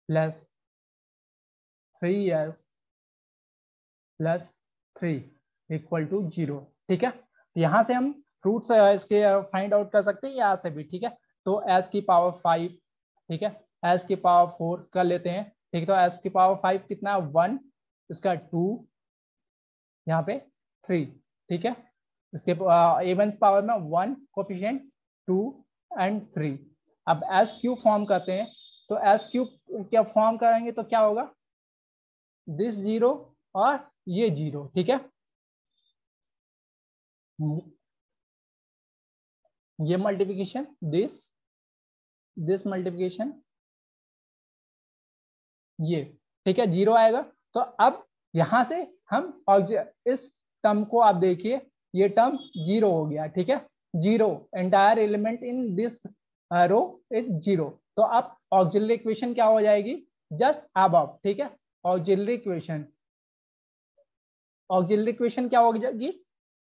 plus 3s plus 3 equal to 0। ठीक है, यहां से हम रूट्स इसके फाइंड आउट कर सकते हैं यहाँ से भी। ठीक है, तो s की पावर 5, ठीक है, s की पावर 4 कर लेते हैं। ठीक है, तो s की पावर 5 कितना, 1, इसका 2, यहाँ पे 3। ठीक है, इसके a1 पावर में 1 कोफिशिएंट 2 एंड 3। अब एस क्यूब फॉर्म करते हैं, तो एस क्यूब क्या फॉर्म करेंगे तो क्या होगा, दिस 0 और ये 0। ठीक है, ये मल्टीप्लिकेशन, दिस मल्टीप्लिकेशन ये। ठीक है, 0 आएगा। तो अब यहां से हम इस टर्म को आप देखिए, ये टर्म 0 हो गया। ठीक है, 0 entire element in this row is 0। तो अब ऑक्सिलरी इक्वेशन क्या हो जाएगी, जस्ट अबव। ठीक है, ऑक्सिलरी इक्वेशन, ऑक्सिलरी इक्वेशन क्या हो जाएगी,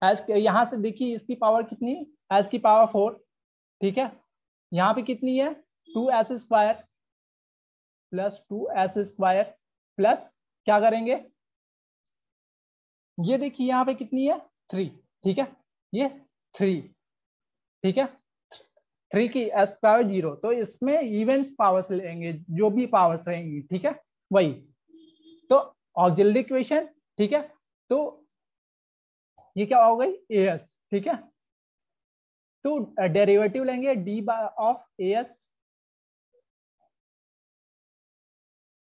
एस, यहां से देखिए इसकी पावर कितनी है, एस की पावर 4। ठीक है, यहाँ पे कितनी है, 2s square plus 2s square plus क्या करेंगे, ये देखिए यहाँ पे कितनी है, 3। ठीक है, ये 3। ठीक है, 3 की s पावर 0, तो इसमें इवन पावर्स लेंगे, जो भी पावर्स रहेंगी। ठीक है, वही तो ऑक्सिलरी इक्वेशन। ठीक है, तो ये क्या हो गई, as। ठीक है, तो डेरिवेटिव लेंगे d ऑफ as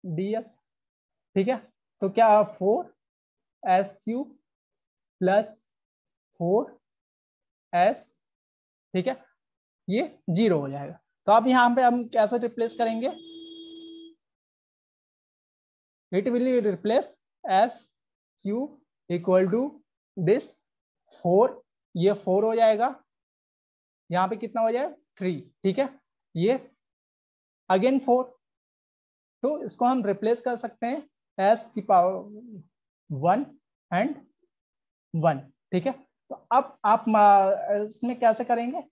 ds। ठीक है, तो क्या 4s क्यूब प्लस 4s। ठीक है, ये 0 हो जाएगा। तो अब यहाँ पे हम कैसे रिप्लेस करेंगे, it will replace S Q equal to this 4, ये 4 हो जाएगा, यहाँ पे कितना हो जाएगा 3, ठीक है, ये अगेन 4, तो इसको हम रिप्लेस कर सकते हैं एस की पावर 1 एंड 1, ठीक है। तो अब आप इसमें कैसे करेंगे,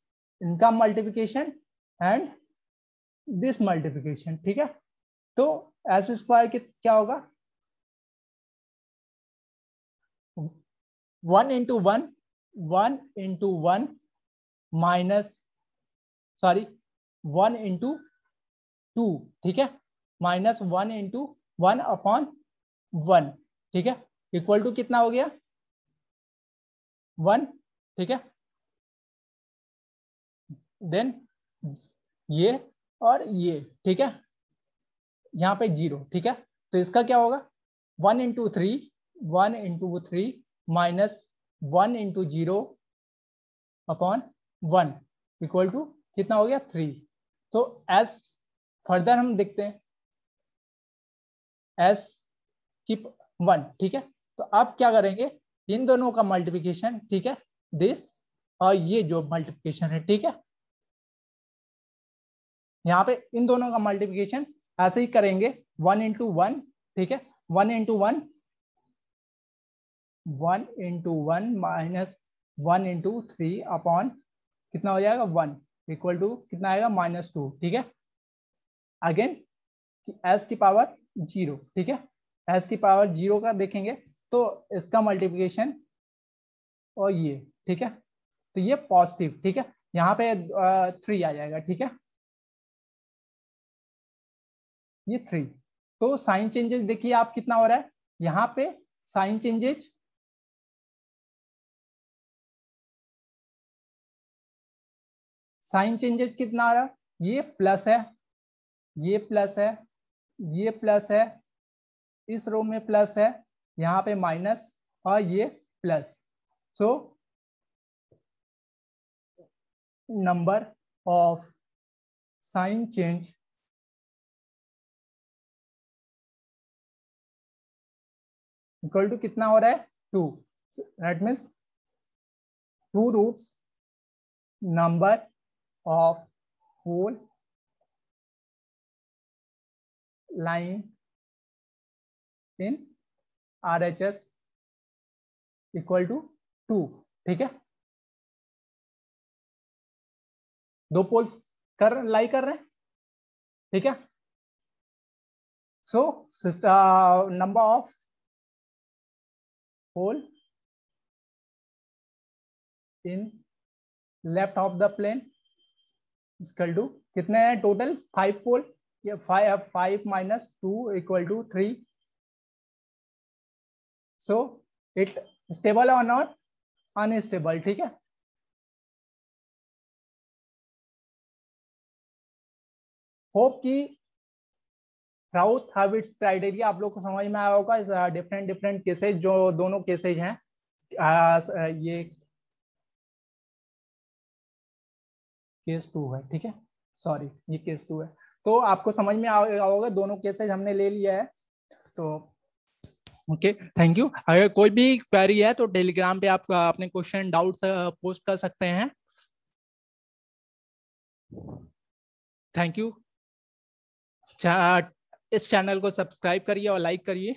इनका मल्टीप्लिकेशन एंड दिस मल्टीप्लिकेशन, ठीक है। तो एस स्क्वायर क्या होगा, 1 into 1, 1 into 1 minus, sorry 1 into 2, ठीक है, माइनस 1 इंटू 1 अपॉन 1, ठीक है, इक्वल टू कितना हो गया 1, ठीक है। देन ये और ये, ठीक है, यहाँ पे 0, ठीक है। तो इसका क्या होगा 1 into 3, 1 into 3 minus 1 into 0 upon 1 equal to कितना हो गया 3। तो एस फर्दर हम देखते हैं एस की 1, ठीक है। तो अब क्या करेंगे, इन दोनों का मल्टीप्लिकेशन, ठीक है, दिस और ये जो मल्टीप्लिकेशन है, ठीक है, यहाँ पे इन दोनों का मल्टीप्लिकेशन ऐसे ही करेंगे 1 इंटू 1, ठीक है, 1 into 1, 1 into 1 minus 1 into 3 upon कितना हो जाएगा 1 इक्वल टू कितना आएगा -2, ठीक है। अगेन एस की पावर 0, ठीक है, एस की पावर 0 का देखेंगे तो इसका मल्टीप्लिकेशन और ये, ठीक है, तो ये पॉजिटिव, ठीक है, यहाँ पे 3 आ जाएगा, ठीक है, ये 3। तो साइन चेंजेस देखिए आप कितना हो रहा है, यहाँ पे साइन चेंजेस कितना आ रहा है, ये प्लस है, ये प्लस है, ये प्लस है, इस रो में प्लस है, यहाँ पे माइनस और ये plus. So number of sign change equal to कितना हो रहा है 2, that means 2 roots number of होल lying in RHS equal to 2, ठीक है, 2 पोल्स लाई कर रहे हैं, ठीक है। सो नंबर ऑफ होल in left of the plane equal to कितने हैं टोटल 5 पोल, ये 5 minus 2 equal to 3। So it stable और नॉट अनस्टेबल, ठीक है। होप कि राउथ हार्विट्ज क्राइटेरिया आप लोग को समझ में आया होगा। डिफरेंट केसेज, जो दोनों केसेज हैं, ये केस 2 है, ठीक है, सॉरी ये केस 2 है, तो आपको समझ में आया होगा, दोनों केसेज हमने ले लिया है। So okay, thank you. अगर कोई भी क्वेरी है तो टेलीग्राम पे आप अपने क्वेश्चन डाउट्स पोस्ट कर सकते हैं। Thank you. इस चैनल को सब्सक्राइब करिए और लाइक करिए।